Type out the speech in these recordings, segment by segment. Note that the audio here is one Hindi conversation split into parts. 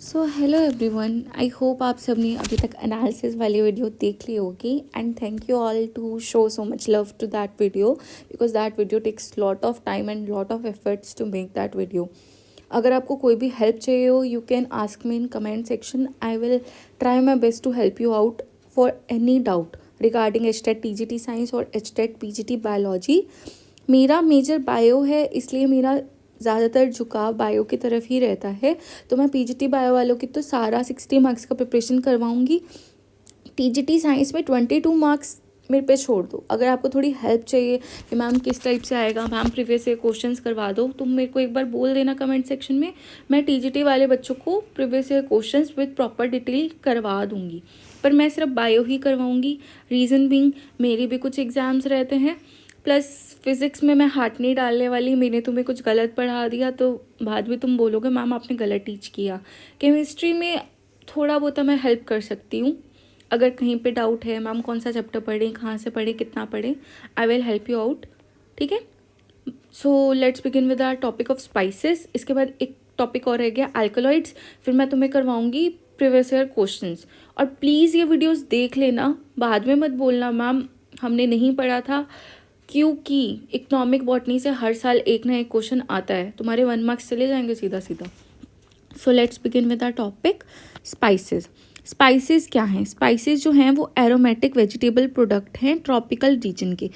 So hello everyone, I hope आप सबने अभी तक एनालिसिस वाली वीडियो देख ली होगी and thank you all to show so much love to that video because that video takes lot of time and lot of efforts to make that video. अगर आपको कोई भी हेल्प चाहिए हो you can ask me in comment section. I will try my best to help you out for any doubt regarding HTET TGT science और एचटेट पीजीटी बायोलॉजी. मेरा मेजर बायो है इसलिए मेरा ज़्यादातर झुकाव बायो की तरफ ही रहता है. तो मैं पीजीटी बायो वालों की तो सारा 60 मार्क्स का प्रिपरेशन करवाऊंगी. टीजीटी साइंस में 22 मार्क्स मेरे पे छोड़ दो. अगर आपको थोड़ी हेल्प चाहिए कि मैम किस टाइप से आएगा, मैम प्रीवियस ईयर क्वेश्चंस करवा दो, तुम मेरे को एक बार बोल देना कमेंट सेक्शन में. मैं टीजीटी वाले बच्चों को previous year questions with proper detail करवा दूंगी. पर मैं सिर्फ बायो ही करवाऊंगी. रीज़न बीइंग मेरी भी कुछ एग्ज़ाम्स रहते हैं, प्लस फिज़िक्स में मैं हाथ नहीं डालने वाली. मैंने तुम्हें कुछ गलत पढ़ा दिया तो बाद में तुम बोलोगे मैम आपने गलत टीच किया. केमिस्ट्री में थोड़ा बहुत मैं हेल्प कर सकती हूँ. अगर कहीं पे डाउट है मैम कौन सा चैप्टर पढ़ें, कहाँ से पढ़ें, कितना पढ़ें, I will help you out. ठीक है. So let's begin with our topic of spices. इसके बाद एक टॉपिक और रह गया अल्कलॉइड्स. फिर मैं तुम्हें करवाऊंगी प्रीवियस ईयर क्वेश्चंस. और प्लीज़ ये वीडियोस देख लेना, बाद में मत बोलना मैम हमने नहीं पढ़ा था, क्योंकि इकोनॉमिक बॉटनी से हर साल एक ना एक क्वेश्चन आता है. तुम्हारे 1 मार्क्स चले जाएंगे सीधा सीधा. So let's begin with our topic spices. Spices क्या हैं? स्पाइसेस जो हैं वो एरोमेटिक वेजिटेबल प्रोडक्ट हैं ट्रॉपिकल रीजन के.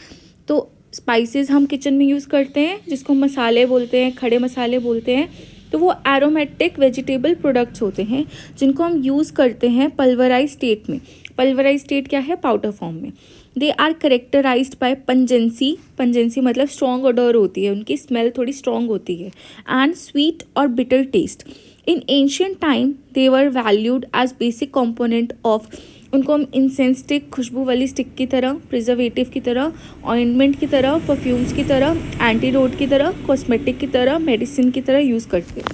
तो स्पाइसेस हम किचन में यूज़ करते हैं जिसको मसाले बोलते हैं, खड़े मसाले बोलते हैं. तो वो एरोमेटिक वेजिटेबल प्रोडक्ट्स होते हैं जिनको हम यूज़ करते हैं पल्वराइज स्टेट में. पल्वराइज स्टेट क्या है? पाउडर फॉर्म में. They are characterized by pungency. Pungency मतलब स्ट्रॉन्ग ओडर होती है, उनकी स्मेल थोड़ी स्ट्रॉन्ग होती है. एंड स्वीट और bitter taste. In ancient time they were valued as basic component of. उनको हम इंसेंस स्टिक, खुशबू वाली स्टिक की तरह, प्रिजर्वेटिव की तरह, ऑइंटमेंट की तरह, परफ्यूम्स की तरह, एंटीडोट की तरह, कॉस्मेटिक की तरह, मेडिसिन की तरह यूज़ करते हैं.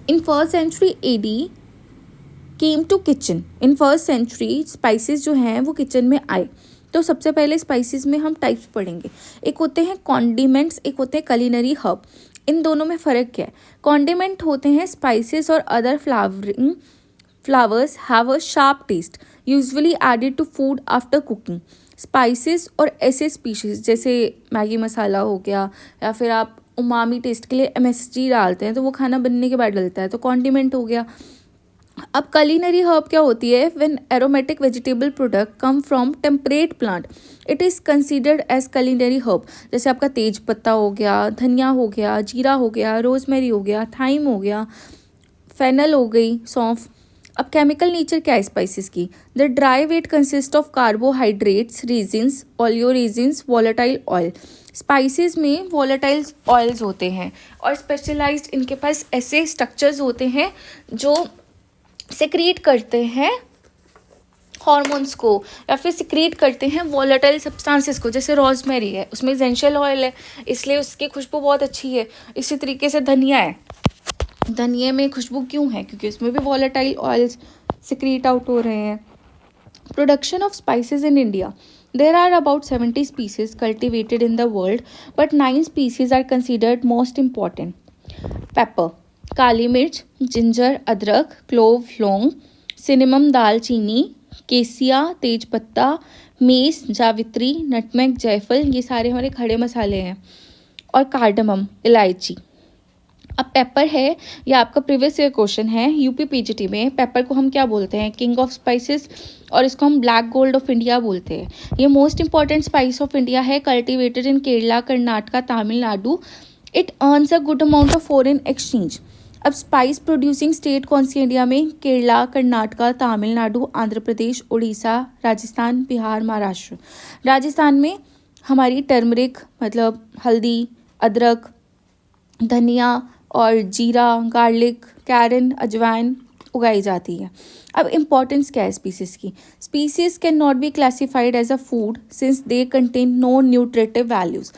In first century AD came to kitchen. In first century spices जो हैं वो किचन में आए. तो सबसे पहले स्पाइसेस में हम टाइप्स पढ़ेंगे. एक होते हैं कॉन्डिमेंट्स, एक होते हैं कलिनरी हर्ब. इन दोनों में फ़र्क क्या है? कॉन्डिमेंट होते हैं स्पाइसेस और other flowers have a sharp taste usually added to food after cooking. Spices और ऐसे स्पीशीज जैसे मैगी मसाला हो गया, या फिर आप उमामी टेस्ट के लिए एमएसजी डालते हैं तो वो खाना बनने के बाद डलता है, तो कॉन्डिमेंट हो गया. अब कलिनरी हर्ब क्या होती है? When aromatic vegetable product come from temperate plant it is considered as culinary herb. जैसे आपका तेज पत्ता हो गया, धनिया हो गया, जीरा हो गया, रोजमेरी हो गया, थाइम हो गया, फेनल हो गई, सौंफ. अब केमिकल नेचर क्या है स्पाइसेस की? The dry weight consist of carbohydrates, resins, oleo resins, volatile oil. Spices में वॉलेटाइल ऑयल्स होते हैं और स्पेशलाइज्ड इनके पास ऐसे स्ट्रक्चर्स होते हैं जो सिक्रीट करते हैं हॉर्मोन्स को या फिर सिक्रीट करते हैं वॉलेटाइल सब्सटेंसेस को. जैसे रोजमेरी है, उसमें एसेंशियल ऑयल है इसलिए उसकी खुशबू बहुत अच्छी है. इसी तरीके से धनिया है, धनिया में खुशबू क्यों है? क्योंकि उसमें भी वॉलेटाइल ऑयल्स सिक्रीट आउट हो रहे हैं. Production of spices in India. There are about 70 species cultivated in the world, but 9 species are considered most important. Pepper, काली मिर्च, जिंजर, अदरक, क्लोव, लौंग, सिनेमम, दालचीनी, केसिया, तेजपत्ता, मेस, जावित्री, नटमेग, जायफल, ये सारे हमारे खड़े मसाले हैं. और कार्डमम, इलायची. अब पेपर है, ये आपका प्रीवियस ईयर क्वेश्चन है यूपी पीजीटी में. पेपर को हम क्या बोलते हैं? किंग ऑफ स्पाइसेस, और इसको हम ब्लैक गोल्ड ऑफ इंडिया बोलते हैं. ये most important spice of India है, cultivated in Kerala, Karnataka, Tamil Nadu. It earns a good amount of foreign exchange. अब स्पाइस प्रोड्यूसिंग स्टेट कौन सी इंडिया में? केरला, कर्नाटका, तमिलनाडु, आंध्र प्रदेश, उड़ीसा, राजस्थान, बिहार, महाराष्ट्र. राजस्थान में हमारी टर्मरिक मतलब हल्दी, अदरक, धनिया और जीरा, गार्लिक, कैरन, अजवाइन उगाई जाती है. अब इम्पॉर्टेंस क्या है स्पीसीज़ की? Species can not be classified as a food since they contain no nutritive values.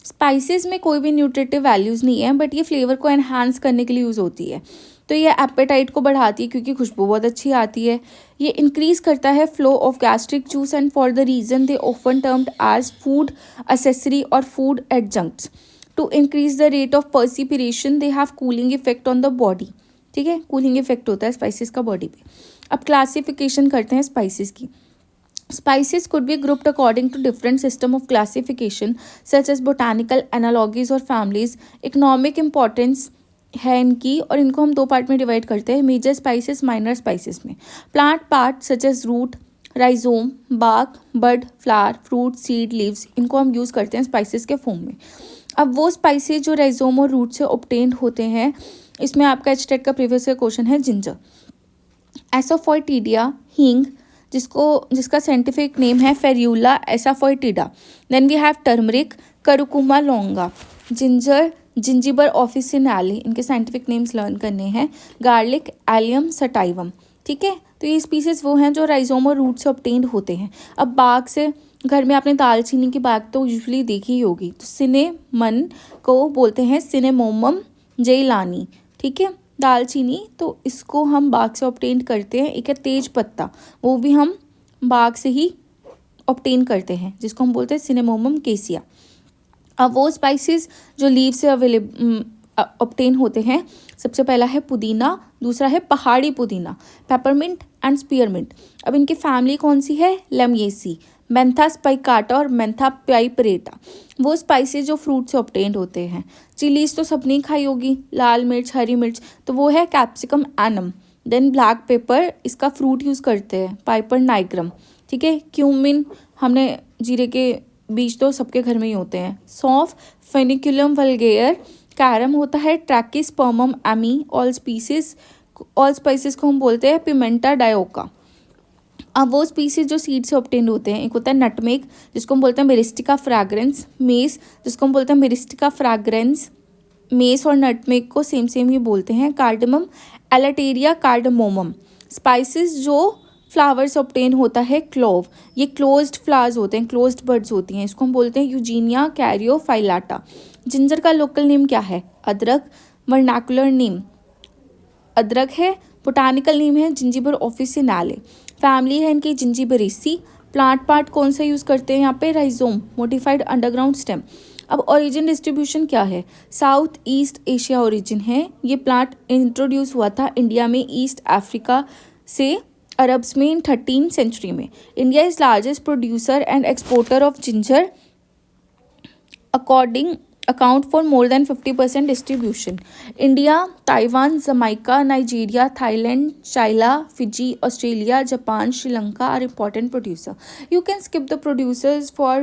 Spices में कोई भी न्यूट्रिटिव वैल्यूज़ नहीं है, बट ये फ्लेवर को एनहांस करने के लिए यूज़ होती है. तो ये एपेटाइट को बढ़ाती है क्योंकि खुशबू बहुत अच्छी आती है. ये इंक्रीज़ करता है flow of gastric juice and for the reason they often termed as food accessory और food adjuncts. To increase the rate of perspiration, they have cooling effect on the body. ठीक है, कूलिंग इफेक्ट होता है स्पाइसेस का बॉडी पे। अब क्लासिफिकेशन करते हैं स्पाइसेस की। Spices could be grouped according to different system of classification such as botanical analogies और families। Economic importance है इनकी और इनको हम दो पार्ट में डिवाइड करते हैं, मेजर स्पाइसेस, माइनर स्पाइसेस में। Plant part such as root, rhizome, bark, bud, flower, fruit, seed, leaves, इनको हम यूज़ करते हैं स्पाइसेस के फॉर्म में। अब वो स्पाइसेस जो राइजोम और रूट से ऑब्टेन्ड होते हैं, इसमें आपका एचटेट का प्रीवियस क्वेश्चन है जिंजर, एसोफोइटिडिया, हींग, जिसका साइंटिफिक नेम है Ferula asafoetida. Then we have turmeric, Curcuma longa, ginger, Zingiber officinale, इनके साइंटिफिक नेम्स लर्न करने हैं, गार्लिक, एलियम सटाइवम। ठीक है, तो ये स्पीसीज वो हैं जो राइजोम और रूट से ऑब्टेन्ड होते हैं। अब बाग से, घर में आपने दालचीनी की बाग तो यूजुअली देखी ही होगी, तो सिनेमन को बोलते हैं सिनेमोमम जेइलानी। ठीक है, दालचीनी, तो इसको हम बाग से ऑब्टेन करते हैं। एक है तेज पत्ता, वो भी हम बाग से ही ऑब्टेन करते हैं, जिसको हम बोलते हैं सिनेमोमम केसिया। अब वो स्पाइसेस जो लीव से ऑब्टेन होते हैं, सबसे पहला है पुदीना, दूसरा है पहाड़ी पुदीना, पेपरमिंट एंड स्पीयरमिंट। अब इनकी फैमिली कौन सी है, लेमिएसी, मेंथा स्पाइकाटा और मेंथा पाइपरेटा। वो स्पाइसेस जो फ्रूट से ऑब्टेन्ड होते हैं। चिलीज तो सबने खाई होगी, लाल मिर्च, हरी मिर्च, तो वो है capsicum annuum. Then black pepper, इसका फ्रूट यूज़ करते हैं, पाइपर नाइग्रम। ठीक है, क्यूमिन, हमने जीरे के बीज तो सबके घर में ही होते हैं। सौंफ, फेनिकुलम वल्गेयर, कैरम होता है ट्रैकिस्पर्मम एमी। ऑल स्पाइसेस को हम बोलते हैं पिमेंटा डायोका। अब वो स्पीसीज जो सीड से ऑब्टेन्ड होते हैं, एक होता है नटमेग, जिसको हम बोलते हैं मिरिस्टिका फ्रैग्रेंस, मेस, जिसको हम बोलते हैं मिरिस्टिका फ्रैग्रेंस। मेस और नटमेग को सेम ही बोलते हैं। कार्डमम, एलाटेरिया कार्डमोमम। स्पाइसेस जो फ्लावर से ऑब्टेन होता है, क्लोव, ये क्लोज्ड फ्लावर्स होते हैं, क्लोज्ड बर्ड्स होती हैं, इसको हम बोलते हैं यूजीनिया कैरियोफाइलाटा। जिंजर का लोकल नेम क्या है, अदरक, वर्नाकुलर नेम अदरक है, बोटानिकल नेम है जिंजिबर ऑफिसिनाले। फैमिली है इनकी जिंजिबेरेसी। प्लांट पार्ट कौन सा यूज़ करते हैं यहाँ पे, राइजोम, मोडिफाइड अंडरग्राउंड स्टेम। अब ओरिजिन डिस्ट्रीब्यूशन क्या है, साउथ ईस्ट एशिया ओरिजिन है। ये प्लांट इंट्रोड्यूस हुआ था इंडिया में ईस्ट अफ्रीका से अरब्स में इन 13वीं सेंचुरी में। India is largest producer and exporter of ginger account for more than 50% distribution. India, Taiwan, Jamaica, Nigeria, Thailand, Chile, Fiji, Australia, Japan, Sri Lanka are important producer. You can skip the producers for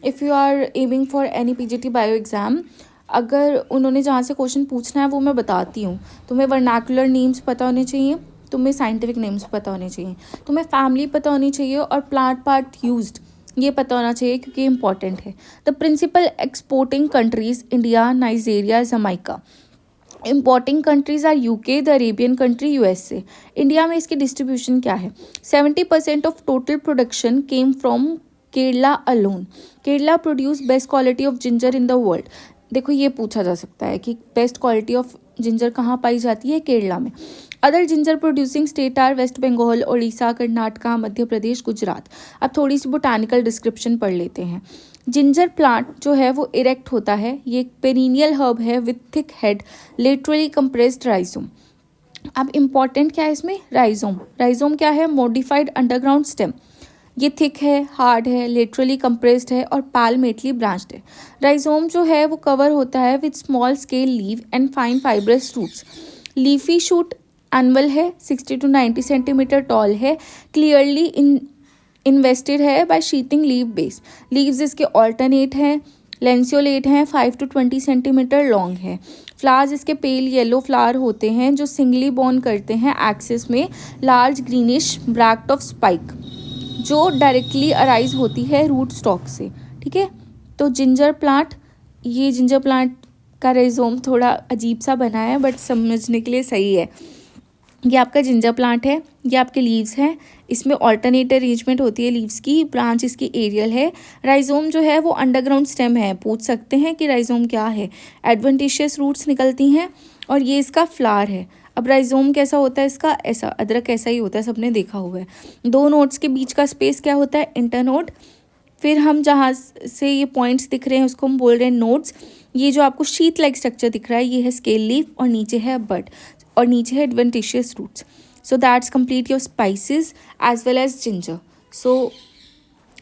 if you are aiming for any PGT bio exam. अगर उन्होंने जहाँ से क्वेश्चन पूछना है वो मैं बताती हूँ। तुम्हें वर्नाकुलर नेम्स पता होने चाहिए, तुम्हें साइंटिफिक नेम्स पता होने चाहिए, तुम्हें फैमिली पता होनी चाहिए और प्लांट पार्ट यूज्ड ये पता होना चाहिए क्योंकि इम्पॉर्टेंट है। The principal exporting countries, India, Nigeria, Jamaica. Importing countries are UK, the Arabian country, USA. India में इसकी डिस्ट्रीब्यूशन क्या है, 70% of total production came from Kerala alone. Kerala produce best quality of ginger in the world. देखो ये पूछा जा सकता है कि बेस्ट क्वालिटी ऑफ जिंजर कहाँ पाई जाती है, केरला में। Other ginger producing state are West Bengal, Orissa, Karnataka, Madhya Pradesh, Gujarat. अब थोड़ी सी बोटानिकल डिस्क्रिप्शन पढ़ लेते हैं। जिंजर प्लांट जो है वो इरेक्ट होता है, ये एक पेरिनियल हर्ब है with thick head, laterally compressed rhizome. अब इम्पॉर्टेंट क्या है इसमें, राइजोम। राइजोम क्या है, मॉडिफाइड अंडरग्राउंड स्टेम। ये थिक है, हार्ड है, लेटरली कंप्रेस्ड है और पालमेटली ब्रांच्ड है। राइजोम जो है वो कवर होता है with small scale leave and fine fibrous roots. Leafy shoot annual है, 60 to 90 सेंटीमीटर टॉल है, क्लियरली इन्वेस्टेड है by sheathing leave base. Leaves इसके ऑल्टरनेट हैं, लेंसियोलेट हैं, 5 to 20 सेंटीमीटर लॉन्ग है। फ्लावर्स इसके पेल येलो फ्लावर होते हैं जो सिंगली बॉर्न करते हैं एक्सिस में, large greenish bract of spike जो डायरेक्टली अराइज होती है रूट स्टॉक से। ठीक है, तो जिंजर प्लांट, ये जिंजर प्लांट का राइजोम थोड़ा अजीब सा बना है बट समझने के लिए सही है। ये आपका जिंजर प्लांट है, ये आपके लीव्स हैं, इसमें ऑल्टरनेट अरेंजमेंट होती है लीव्स की, ब्रांच इसकी एरियल है। राइजोम जो है वो अंडरग्राउंड स्टेम है, पूछ सकते हैं कि राइजोम क्या है, एडवेंटिशियस रूट्स निकलती हैं और ये इसका फ्लावर है। अब राइजोम कैसा होता है इसका, ऐसा, अदरक ऐसा ही होता है, सबने देखा हुआ है। दो नोड्स के बीच का स्पेस क्या होता है, इंटरनोड। फिर हम जहाँ से ये पॉइंट्स दिख रहे हैं उसको हम बोल रहे हैं नोड्स। ये जो आपको शीट लाइक स्ट्रक्चर दिख रहा है ये है स्केल लीफ और नीचे है बड। और नीचे है adventitious roots. So that's complete your spices as well as ginger. So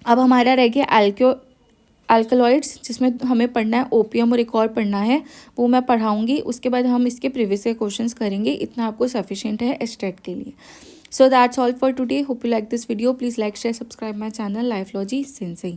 अब हमारा रह गया अल्कलॉइड्स, जिसमें हमें पढ़ना है ओपियम और एक और पढ़ना है, वो मैं पढ़ाऊँगी. उसके बाद हम इसके प्रीवियस ईयर क्वेश्चंस करेंगे. इतना आपको सफिशिएंट है एस्टेट के लिए. So that's all for today. Hope you like this video. Please like, share, subscribe my channel Lifelogy Sensei.